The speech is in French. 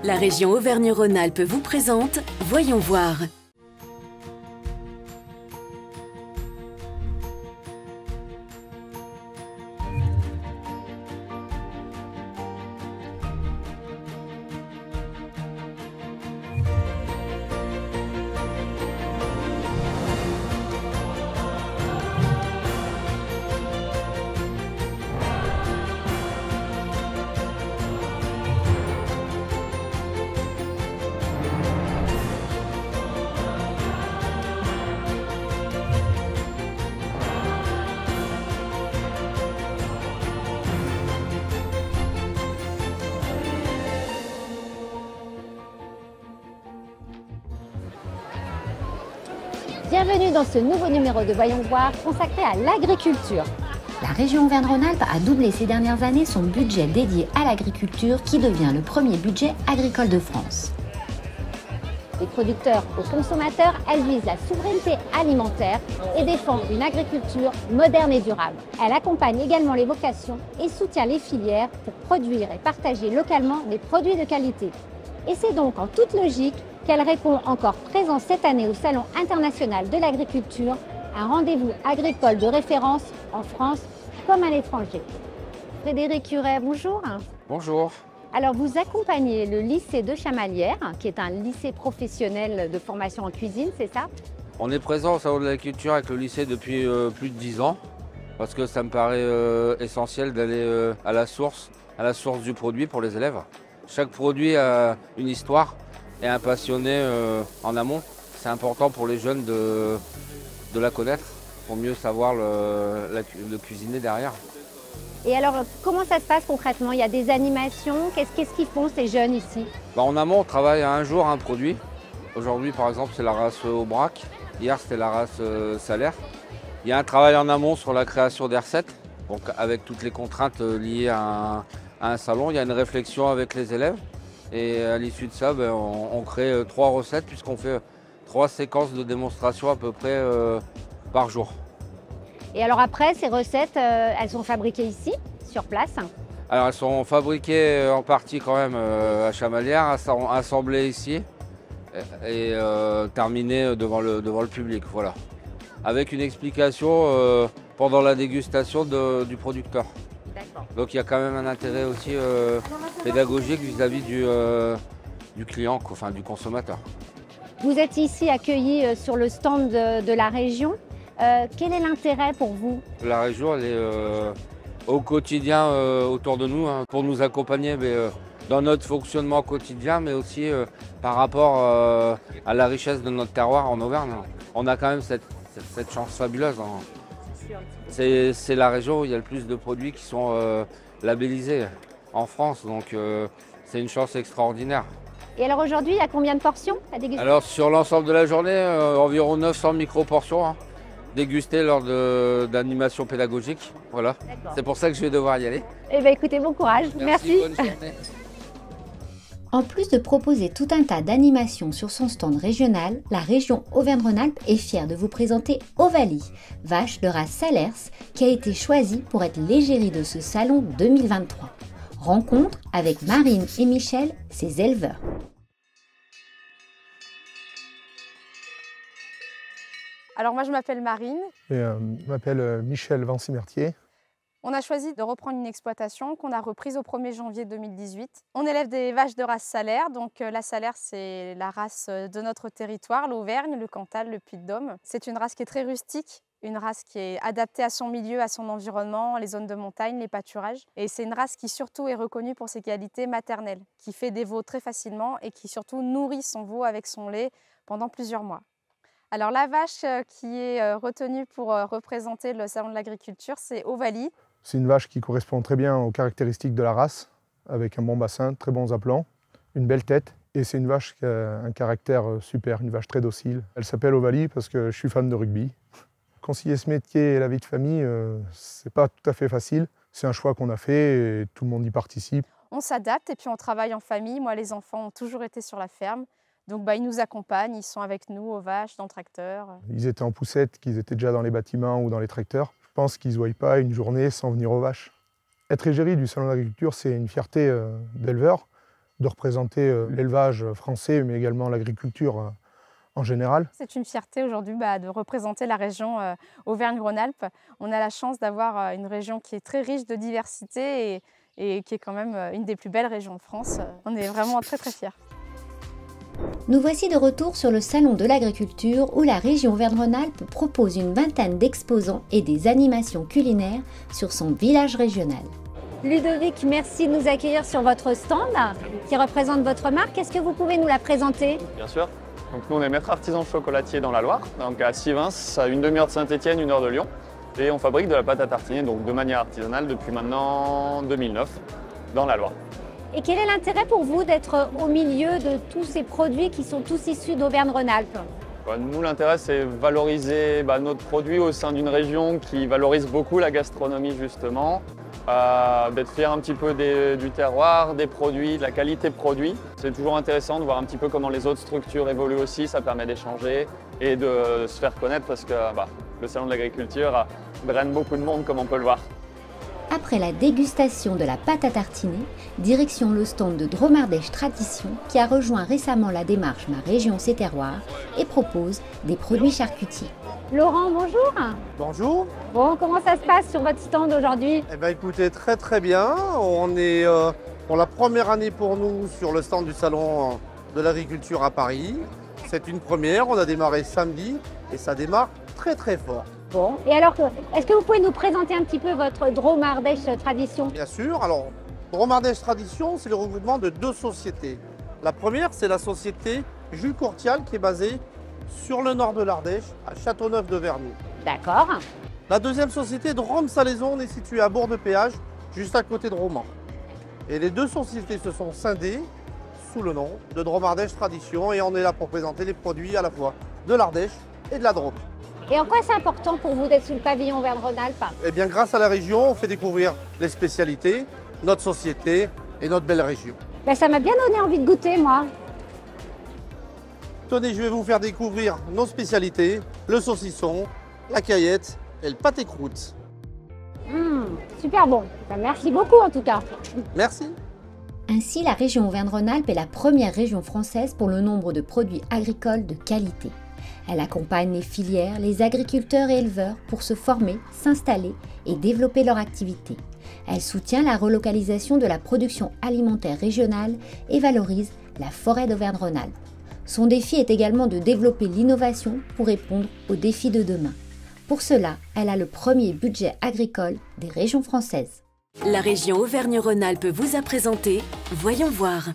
La région Auvergne-Rhône-Alpes vous présente Voyons voir. Bienvenue dans ce nouveau numéro de Voyons voir consacré à l'agriculture. La région Auvergne-Rhône-Alpes a doublé ces dernières années son budget dédié à l'agriculture qui devient le premier budget agricole de France. Des producteurs aux consommateurs, elle vise la souveraineté alimentaire et défend une agriculture moderne et durable. Elle accompagne également les vocations et soutient les filières pour produire et partager localement des produits de qualité. Et c'est donc en toute logique qu'elle répond encore présent cette année au Salon international de l'agriculture, un rendez-vous agricole de référence en France comme à l'étranger. Frédéric Curet, bonjour. Bonjour. Alors vous accompagnez le lycée de Chamalières, qui est un lycée professionnel de formation en cuisine, c'est ça? On est présent au Salon de l'agriculture avec le lycée depuis plus de 10 ans, parce que ça me paraît essentiel d'aller à la source du produit pour les élèves. Chaque produit a une histoire et un passionné en amont. C'est important pour les jeunes de la connaître, pour mieux savoir le cuisiner derrière. Et alors, comment ça se passe concrètement? Il y a des animations, qu'est-ce qu'ils font ces jeunes ici? En amont, on travaille à un jour un produit. Aujourd'hui, par exemple, c'est la race Aubrac. Hier, c'était la race Salaire. Il y a un travail en amont sur la création des recettes, donc avec toutes les contraintes liées à un salon. Il y a une réflexion avec les élèves. Et à l'issue de ça, on crée 3 recettes puisqu'on fait 3 séquences de démonstration à peu près par jour. Et alors après, ces recettes, elles sont fabriquées ici, sur place? Alors elles sont fabriquées en partie quand même à Chamalières, assemblées ici et terminées devant le public, voilà. Avec une explication pendant la dégustation du producteur. Donc il y a quand même un intérêt aussi pédagogique vis-à-vis du client, enfin du consommateur. Vous êtes ici accueillis sur le stand de la région. Quel est l'intérêt pour vous? La région, elle est au quotidien autour de nous, hein, pour nous accompagner dans notre fonctionnement quotidien, mais aussi par rapport à la richesse de notre terroir en Auvergne. On a quand même cette chance fabuleuse. Hein. C'est la région où il y a le plus de produits qui sont labellisés en France, donc c'est une chance extraordinaire. Et alors aujourd'hui, il y a combien de portions à déguster? Alors sur l'ensemble de la journée, environ 900 micro-portions hein, dégustées lors d'animations pédagogiques. Voilà. C'est pour ça que je vais devoir y aller. Eh bien écoutez, bon courage. Merci. Bonne journée. En plus de proposer tout un tas d'animations sur son stand régional, la région Auvergne-Rhône-Alpes est fière de vous présenter Ovalie, vache de race Salers, qui a été choisie pour être l'égérie de ce salon 2023. Rencontre avec Marine et Michel, ses éleveurs. Alors moi je m'appelle Marine. Et, je m'appelle Michel Vancimertier. On a choisi de reprendre une exploitation qu'on a reprise au 1er janvier 2018. On élève des vaches de race Salaire. Donc la Salaire, c'est la race de notre territoire, l'Auvergne, le Cantal, le Puy-de-Dôme. C'est une race qui est très rustique, une race qui est adaptée à son milieu, à son environnement, les zones de montagne, les pâturages. Et c'est une race qui surtout est reconnue pour ses qualités maternelles, qui fait des veaux très facilement et qui surtout nourrit son veau avec son lait pendant plusieurs mois. Alors la vache qui est retenue pour représenter le salon de l'agriculture, c'est Ovalie. C'est une vache qui correspond très bien aux caractéristiques de la race, avec un bon bassin, très bons aplats, une belle tête. Et c'est une vache qui a un caractère super, une vache très docile. Elle s'appelle Ovalie parce que je suis fan de rugby. Concilier ce métier et la vie de famille, c'est pas tout à fait facile. C'est un choix qu'on a fait et tout le monde y participe. On s'adapte et puis on travaille en famille. Moi, les enfants ont toujours été sur la ferme. Donc ils nous accompagnent, ils sont avec nous aux vaches, dans le tracteur. Ils étaient en poussette, qu'ils étaient déjà dans les bâtiments ou dans les tracteurs. Je pense qu'ils ne se voient pas une journée sans venir aux vaches. Être égérie du Salon de l'Agriculture, c'est une fierté d'éleveur, de représenter l'élevage français, mais également l'agriculture en général. C'est une fierté aujourd'hui de représenter la région Auvergne-Rhône-Alpes. On a la chance d'avoir une région qui est très riche de diversité et qui est quand même une des plus belles régions de France. On est vraiment très très fiers. Nous voici de retour sur le Salon de l'Agriculture où la région Auvergne-Rhône-Alpes propose une vingtaine d'exposants et des animations culinaires sur son village régional. Ludovic, merci de nous accueillir sur votre stand qui représente votre marque. Est-ce que vous pouvez nous la présenter? Bien sûr. Donc nous on est maître artisan chocolatier dans la Loire, donc à Sivins, à une demi-heure de Saint-Étienne, 1 heure de Lyon. Et on fabrique de la pâte à tartiner donc de manière artisanale depuis maintenant 2009 dans la Loire. Et quel est l'intérêt pour vous d'être au milieu de tous ces produits qui sont tous issus d'Auvergne-Rhône-Alpes? Nous l'intérêt c'est valoriser notre produit au sein d'une région qui valorise beaucoup la gastronomie justement. D'être fier un petit peu du terroir, des produits, de la qualité de produits. C'est toujours intéressant de voir un petit peu comment les autres structures évoluent aussi, ça permet d'échanger et de se faire connaître parce que le salon de l'agriculture draine beaucoup de monde comme on peut le voir. Après la dégustation de la pâte à tartiner, direction le stand de Dromardèche Tradition qui a rejoint récemment la démarche Ma Région C'est Terroir et propose des produits charcutiers. Laurent, bonjour. Bonjour. Bon, comment ça se passe sur votre stand aujourd'hui? Eh bien écoutez, très très bien. On est pour la première année pour nous sur le stand du Salon de l'Agriculture à Paris. C'est une première, on a démarré samedi et ça démarre très très fort. Bon, et alors, est-ce que vous pouvez nous présenter un petit peu votre Dromardèche Tradition? Bien sûr, alors Dromardèche Tradition, c'est le regroupement de 2 sociétés. La première, c'est la société Jules Courtial qui est basée sur le nord de l'Ardèche, à Châteauneuf de Vernou. D'accord. La deuxième société, Drôme-Salaison, est située à Bourg-de-Péage, juste à côté de Romans. Et les 2 sociétés se sont scindées sous le nom de Dromardèche Tradition et on est là pour présenter les produits à la fois de l'Ardèche et de la Drôme. Et en quoi c'est important pour vous d'être sous le pavillon Auvergne-Rhône-Alpes? Eh bien, grâce à la région, on fait découvrir les spécialités, notre société et notre belle région. Ça m'a bien donné envie de goûter, moi. Tenez, je vais vous faire découvrir nos spécialités, le saucisson, la caillette et le pâté croûte. Super bon. Merci beaucoup en tout cas. Merci. Ainsi, la région Auvergne-Rhône-Alpes est la première région française pour le nombre de produits agricoles de qualité. Elle accompagne les filières, les agriculteurs et éleveurs pour se former, s'installer et développer leur activité. Elle soutient la relocalisation de la production alimentaire régionale et valorise la forêt d'Auvergne-Rhône-Alpes. Son défi est également de développer l'innovation pour répondre aux défis de demain. Pour cela, elle a le premier budget agricole des régions françaises. La région Auvergne-Rhône-Alpes vous a présenté Voyons voir.